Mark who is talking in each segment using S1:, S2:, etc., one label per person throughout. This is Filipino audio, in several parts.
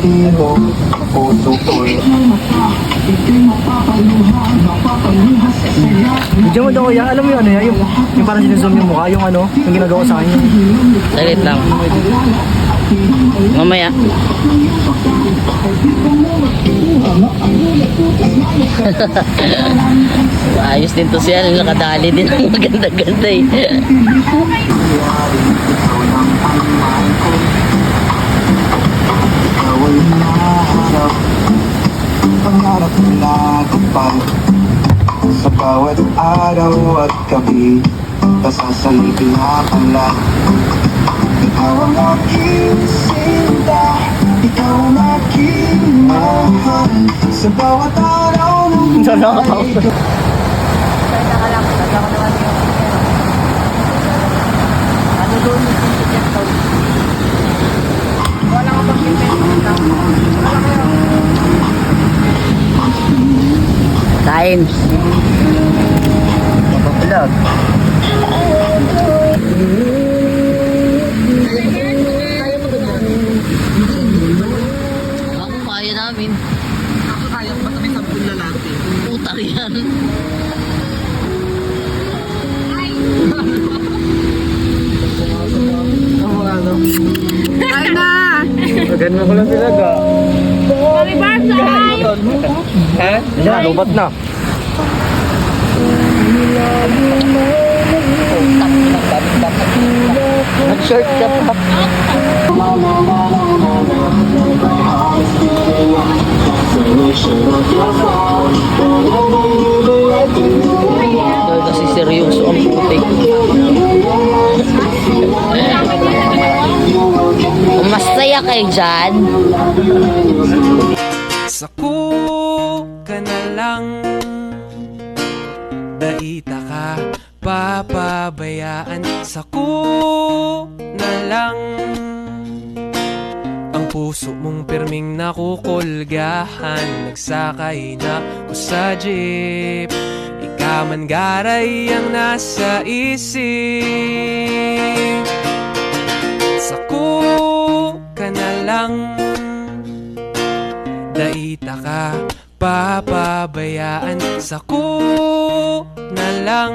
S1: tiro, puso ko'y
S2: Diyan mo daw kuya, alam mo yun ano yan, yung parang sinuzoom yung mukha, yung ano, yung ginagawa sa akin.
S3: Saglit lang. Mamaya. Ayos din to siya, nakadali din ang maganda-ganda eh.
S1: away na harap. Pangarap na kapal sa bawat araw at gabi. Pasasalipin na pala. Ikaw ang aking sinta, ikaw ang aking mahal. Sa bawat araw ng buhay.
S3: Kain.
S2: Vlog.
S3: Ako kaya namin.
S2: Ako kaya, ba't may 10 lalaki?
S3: Putar yan.
S2: Ano ano? Kain na! Ganun ko lang talaga.
S4: Happy birthday!
S2: Ha? Yan, lubat na. Nag-shirt ka pa.
S3: Ito kasi seryoso ang putik. Masaya kayo dyan.
S5: Saku ka na lang, daita ka, papabayaan. Saku na lang, ang puso mong pirming nakukulgahan. Nagsakay na ko sa jeep, ikaman garay ang nasa isip. Saku ka na lang, daita ka, papabayaan. Saku na lang,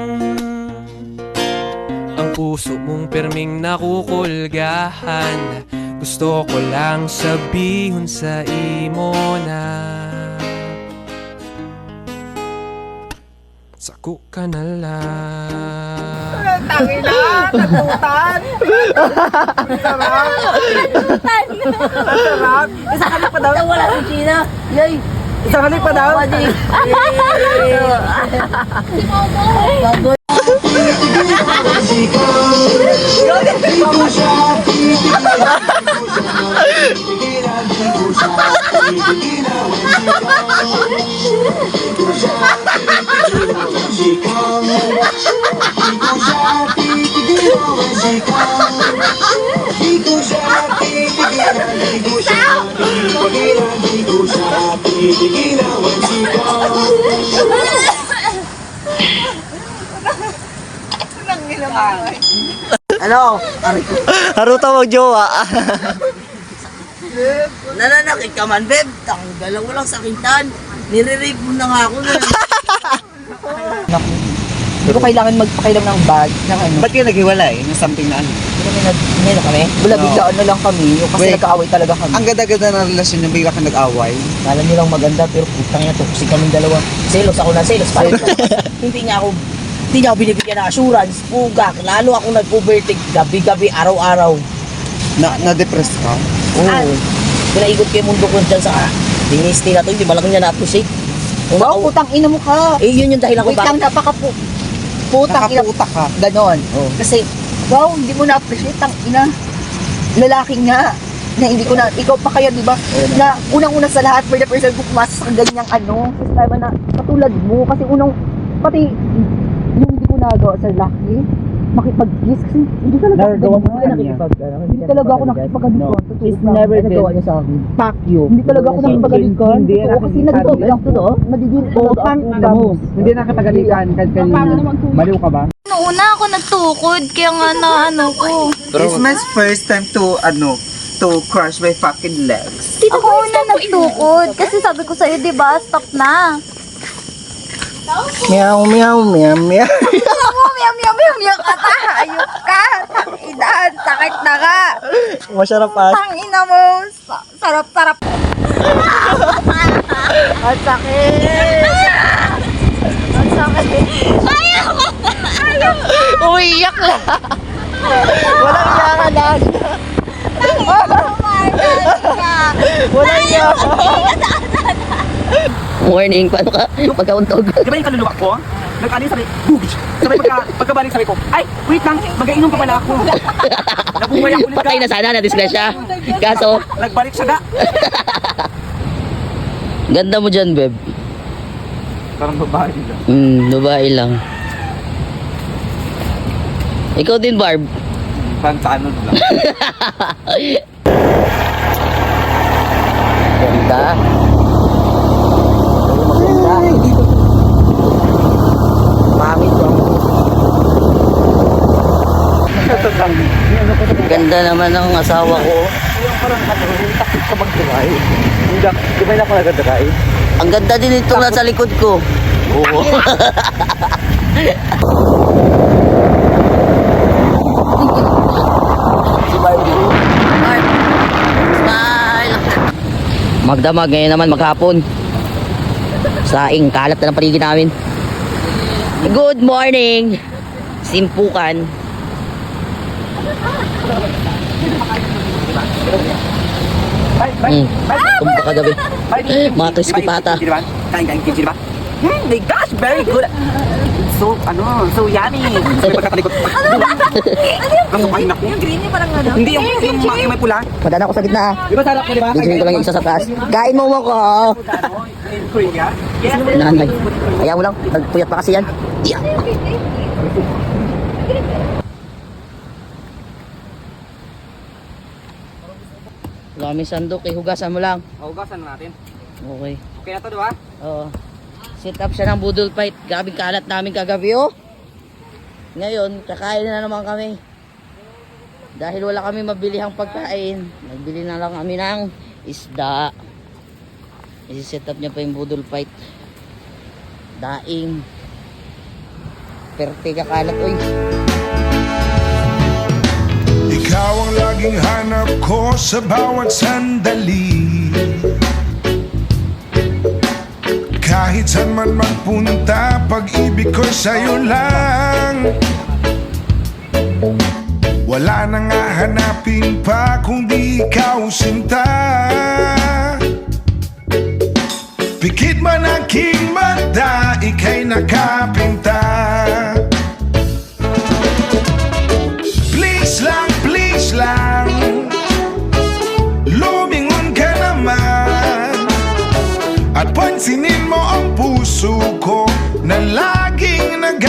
S5: ang puso mong pirming nakukulgahan. Gusto ko lang sabihin sa imo na saku ka na lang.
S2: Tangi na! Tagutan! Sarap! Sarap! Isang halik pa daw.
S4: Wala si China. Yay!
S2: Isang halik pa daw.
S3: Ano?
S2: Haruta mo jowa.
S3: Nananakit ka man, Beb. Tanggalan mo lang sa kintan. Nire-rape mo na nga ako na.
S6: Hindi ko kailangan magpakailang ng bag, ng ano.
S2: Ba't kayo naghiwalay? Yung something na ano?
S6: Hindi kami. Wala, biglaan na lang kami. Yung kasi
S2: Wait.
S6: nagkaaway talaga kami.
S2: Ang ganda-ganda ng relasyon niyo, bigla ka nag-away.
S6: Kala nyo lang maganda, pero putang niya, toxic kaming dalawa. Selos ako na selos. Parang hindi niya ako binibigyan ng assurance, pugak. Lalo ako nag-overtake gabi-gabi, araw-araw.
S2: Na-depress ka?
S6: Oo. Pinaikot ko yung mundo ko dyan sa dinisti na to, hindi ba lang niya na-appreciate?
S7: Wow, putang ina mo ka.
S6: Eh, yun yung dahilan ko
S7: Wait lang, putang ina.
S2: Nakaputa ka.
S7: Ganon.
S6: Oh.
S7: Kasi, wow, hindi mo na-appreciate ang ina. Lalaki nga. Na hindi ko na, ikaw pa kaya, di ba? Na unang-una sa lahat, for the person ko pumasok sa ganyang ano, sistema na katulad mo. Kasi pati yung hindi ko nagawa sa laki, makipag-kiss. Kasi hindi talaga
S2: Nagagawa mo
S7: ako
S2: na
S7: hindi talaga ako nakipag-alikan.
S6: He's never nagawa niya sa akin.
S7: Fuck you. Hindi talaga ako nakipag-alikan.
S2: Hindi,
S7: Totoo, kasi nagtotoo lang to. Magiging old ako.
S2: Hindi nakatagalikan kahit kanina. Baliw ka ba?
S4: Una ako nagtukod, kaya nga na ano ko.
S2: It's my first time to
S3: to crush my fucking legs.
S4: Ako una nagtukod. Kasi sabi ko sa'yo, di ba? Stop na.
S2: Meow, meow, meow, meow.
S7: Miyak ka ta. Ayok ka. Tanginan. Sakit na ka.
S2: Masarap ah.
S7: Tangina mo. Sarap-sarap. Ang sakit. Ang sakit.
S6: Umiyak lang.
S2: Walang iyakan lang. Walang iyakan.
S6: Morning, paano ka? Pagkauntog.
S2: Di ba yung kaluluwa ko? Nag-ano yung sabi, boobs. Sabay pagkabalik sabi ko, ay, wait lang, mag-ainom pa pala ako. Nabuhay ako ulit ka.
S6: Patay na sana, na-disgrasya. Kaso,
S2: Nagbalik siya ga.
S6: ganda mo dyan, Beb.
S2: Parang babae nila.
S6: Babae lang. Ikaw din, Barb.
S2: Pantanon lang.
S6: Ganda. Pangit ba? Ganda naman ng asawa ko.
S2: Parang takot ka mag-dry. Di ba na ako nag-dry?
S6: Ang ganda din itong nasa likod ko. Oo. Smile! Magdamag ngayon naman maghapon. Saing, kalat na ng paligid namin. Good morning! Simpukan. Tumpa kagabi. Mga crispy pata.
S2: Kain kimchi, di ba? My gosh, very good. So, so yummy. Sabi pagkatalikot. Kamukain ako.
S7: Yung green niya parang ano.
S2: Hindi, yung may pula.
S6: Madana ko sa gitna.
S2: Di ba sarap ko, di ba?
S6: Bigyan ko lang yung isa sa taas. Kain mo ko.
S2: In Korea. Yes,
S6: Nanay. Ayaw mo lang. Nagpuyat pa kasi yan. Yeah. Daming sandok eh. Hugasan mo lang.
S2: Hugasan natin.
S6: Okay.
S2: Okay na to, di ba?
S6: Oo. Set up siya ng budol fight. Grabing kalat namin kagabi oh. Ngayon, kakain na naman kami. Dahil wala kami mabilihang pagkain, nagbili na lang kami ng isda. I-set up niya pa yung budol fight. Daing. Perte kakalat oy.
S1: Ikaw ang laging hanap ko sa bawat sandali. Kahit saan man magpunta, pag-ibig ko sa'yo lang. Wala nang hahanapin pa kung di ikaw sinta. Pikit man aking mata, ika'y nakapinta. Please lang, lumingon ka naman at pansinin mo ang puso ko na laging nag